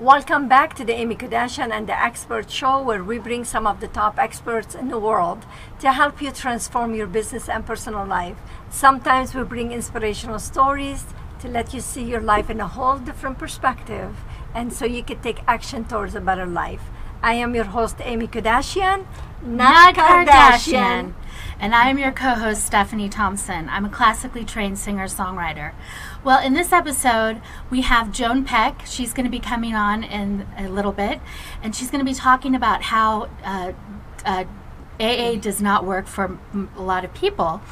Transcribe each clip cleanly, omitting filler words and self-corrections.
Welcome back to the Aimmee Kardashian and the Expert Show, where we bring some of the top experts in the world to help you transform your business and personal life. Sometimes we bring inspirational stories to let you see your life in a whole different perspective, and so you can take action towards a better life. I am your host, Aimmee Kardashian, not Kardashian. And I am your co-host, Stephanie Thompson. I'm a classically trained singer-songwriter. Well, in this episode, we have Joan Peck. She's going to be coming on in a little bit, and she's going to be talking about how AA does not work for a lot of people.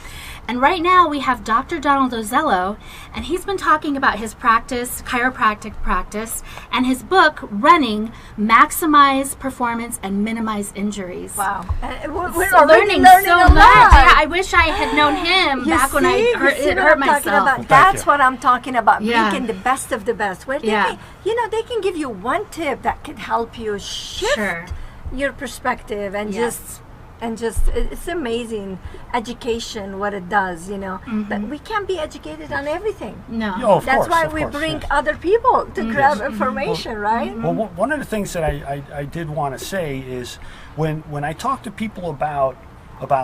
And right now, we have Dr. Ozello, and he's been talking about his practice, chiropractic practice, and his book, Running, Maximize Performance and Minimize Injuries. Wow. We're learning so much. Yeah, I wish I had known him back when I hurt myself. That's what I'm talking about, making the best of the best. Where they can, they can give you one tip that could help you shift your perspective and just it's amazing education what it does, but we can't be educated on everything. No. That's why we bring other people to grab information, right? Well, one of the things that I did want to say is when I talk to people about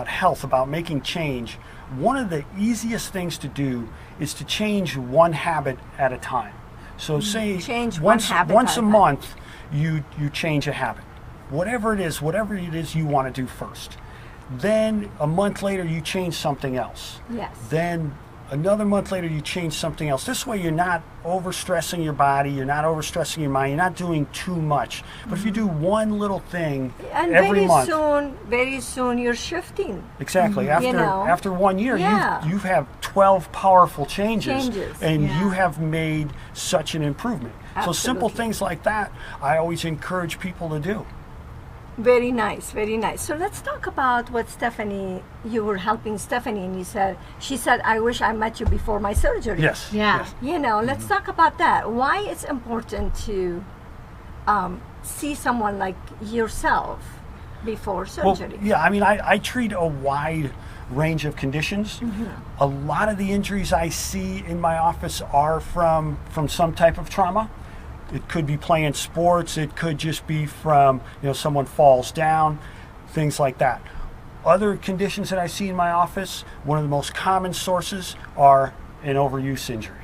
health, about making change, one of the easiest things to do is to change one habit at a time. So say once a month you change a habit. Whatever it is you want to do first. Then a month later you change something else. Yes. Then another month later you change something else. This way you're not overstressing your body, you're not overstressing your mind, you're not doing too much. But if you do one little thing every month. Very soon you're shifting. Exactly. After 1 year, you have 12 powerful changes. And you have made such an improvement. Absolutely. So simple things like that, I always encourage people to do. Very nice, very nice. So let's talk about what you were helping Stephanie, and she said, I wish I met you before my surgery. Yes. Yeah. Yes. Let's talk about that. Why it's important to see someone like yourself before surgery. Well, I treat a wide range of conditions. A lot of the injuries I see in my office are from some type of trauma. It could be playing sports. It could just be from, someone falls down, things like that. Other conditions that I see in my office, one of the most common sources are an overuse injury.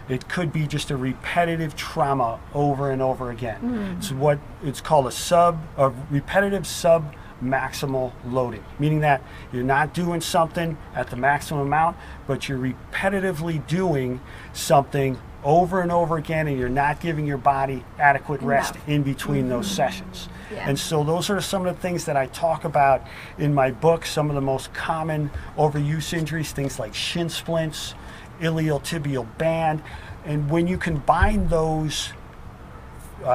It could be just a repetitive trauma over and over again. It's what it's called a repetitive submaximal loading, meaning that you're not doing something at the maximum amount, but you're repetitively doing something over and over again, and you're not giving your body adequate rest in between those sessions. And so those are some of the things that I talk about in my book. Some of the most common overuse injuries, things like shin splints, iliotibial band. And when you combine those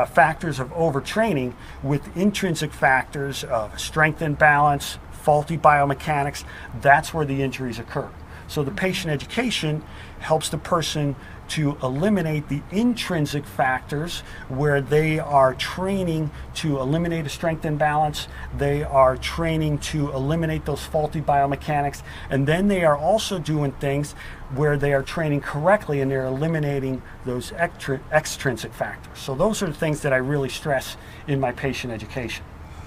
factors of overtraining with intrinsic factors of strength and balance, faulty biomechanics, that's where the injuries occur. So the patient education helps the person to eliminate the intrinsic factors where they are training to eliminate a strength imbalance, they are training to eliminate those faulty biomechanics, and then they are also doing things where they are training correctly and they're eliminating those extrinsic factors. So those are the things that I really stress in my patient education.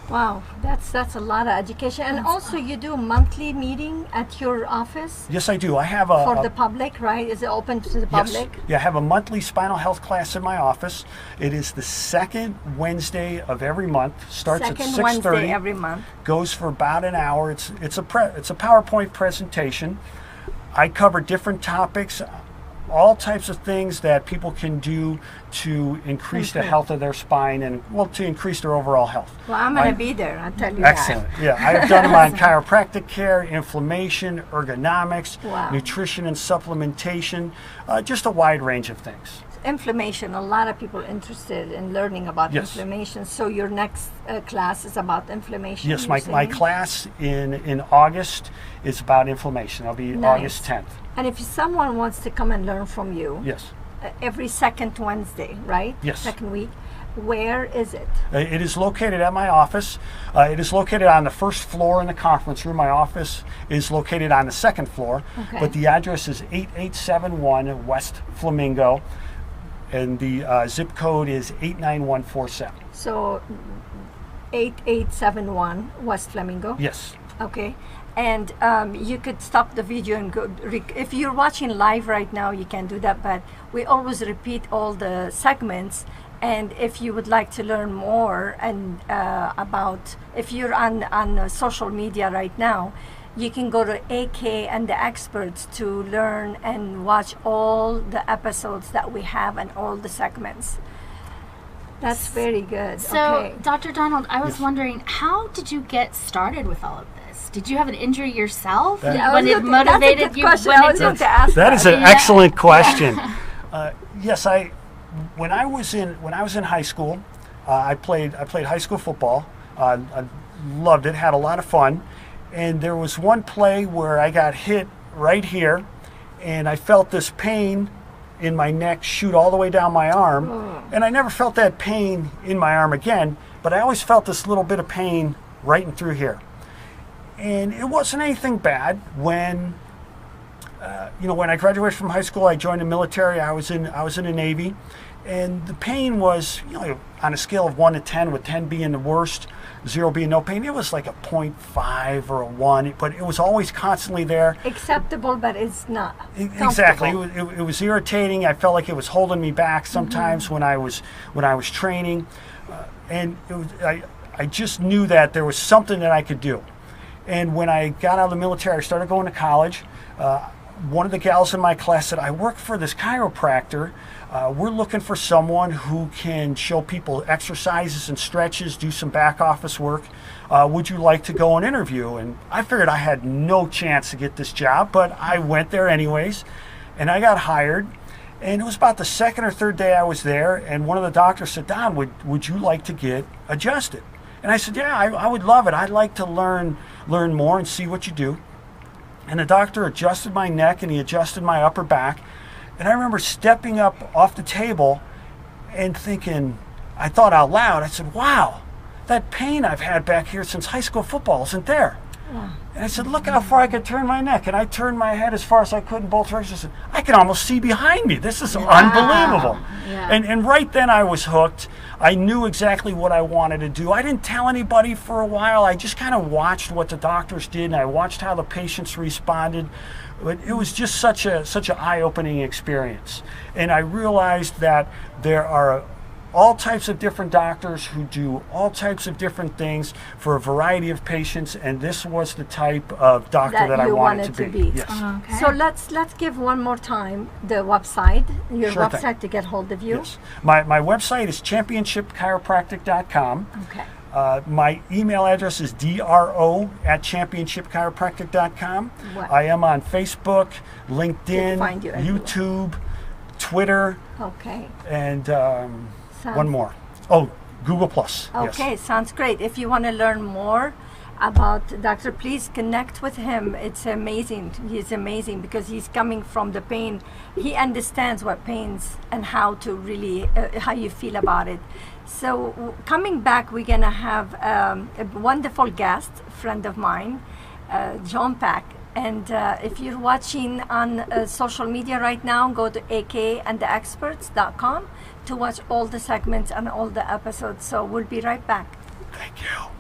Wow, that's a lot of education. And also you do a monthly meeting at your office? Yes, I do. I have for the public, right? Is it open to the public? Yes. Yeah, I have a monthly spinal health class in my office. It is the second Wednesday of every month. Starts at 6:30. Wednesday every month. Goes for about an hour. It's a PowerPoint presentation. I cover different topics, all types of things that people can do to increase the health of their spine and, to increase their overall health. Well, I'm going to be there, I'll tell you excellent. that. Yeah, I've done them on chiropractic care, inflammation, ergonomics, nutrition and supplementation, just a wide range of things. Inflammation, a lot of people interested in learning about inflammation. So your next class is about inflammation? Yes, my class in August is about inflammation. It'll be August 10th. And if someone wants to come and learn from you, every second Wednesday, right? Yes. Second week, where is it? It is located at my office. It is located on the first floor in the conference room. My office is located on the second floor, but the address is 8871 West Flamingo. and the zip code is 89147. So 8871 West Flamingo. Yes. Okay. And you could stop the video and go. If you're watching live right now, you can do that. But we always repeat all the segments. And if you would like to learn more and about, if you're on social media right now, you can go to AK and the Experts to learn and watch all the episodes that we have and all the segments. That's very good. So, okay. Dr. Donald, I was Yes. wondering, how did you get started with all of this? Did you have an injury yourself That- when it motivated you? Question. When I it was going to ask That is an Yeah. excellent question. Yes, when I was in high school, I played high school football. I loved it, had a lot of fun, and there was one play where I got hit right here, and I felt this pain in my neck shoot all the way down my arm, and I never felt that pain in my arm again. But I always felt this little bit of pain right in through here, and it wasn't anything bad. When I graduated from high school, I joined the military. I was in the Navy, and the pain was, on a scale of 1 to 10, with 10 being the worst, 0 being no pain. It was like a 0.5 or a 1, but it was always constantly there. Acceptable, but it's not. Exactly. comfortable. It was irritating. I felt like it was holding me back sometimes when I was training, and I just knew that there was something that I could do. And when I got out of the military, I started going to college. One of the gals in my class said, "I work for this chiropractor. We're looking for someone who can show people exercises and stretches, do some back office work. Would you like to go and interview?" And I figured I had no chance to get this job, but I went there anyways, and I got hired. And it was about the second or third day I was there, and one of the doctors said, "Don, would you like to get adjusted?" And I said, "Yeah, I would love it. I'd like to learn more and see what you do." And the doctor adjusted my neck and he adjusted my upper back. And I remember stepping up off the table and thinking, I thought out loud, I said, "Wow, that pain I've had back here since high school football isn't there." And I said, "Look how far I could turn my neck." And I turned my head as far as I could in both directions. I said, "I can almost see behind me. This is unbelievable." Yeah. And right then I was hooked. I knew exactly what I wanted to do. I didn't tell anybody for a while. I just kind of watched what the doctors did, and I watched how the patients responded. But it was just such an eye-opening experience. And I realized that there are all types of different doctors who do all types of different things for a variety of patients, and this was the type of doctor that I you wanted to be. Yes. Okay. So let's give one more time the website, your Sure thing. website to get hold of you. Yes. My website is championshipchiropractic.com. Okay. My email address is dro@championshipchiropractic.com. What? I am on Facebook, LinkedIn, find you everywhere. YouTube, Twitter, Okay. and Sounds- one more. Oh, Google Plus. Okay, Yes. sounds great. If you want to learn more about Dr. please connect with him. It's amazing. He's amazing because he's coming from the pain. He understands what pains and how to really, how you feel about it. So coming back, we're going to have a wonderful guest, friend of mine, John Pack. And if you're watching on social media right now, go to akandtheexperts.com to watch all the segments and all the episodes. So we'll be right back. Thank you.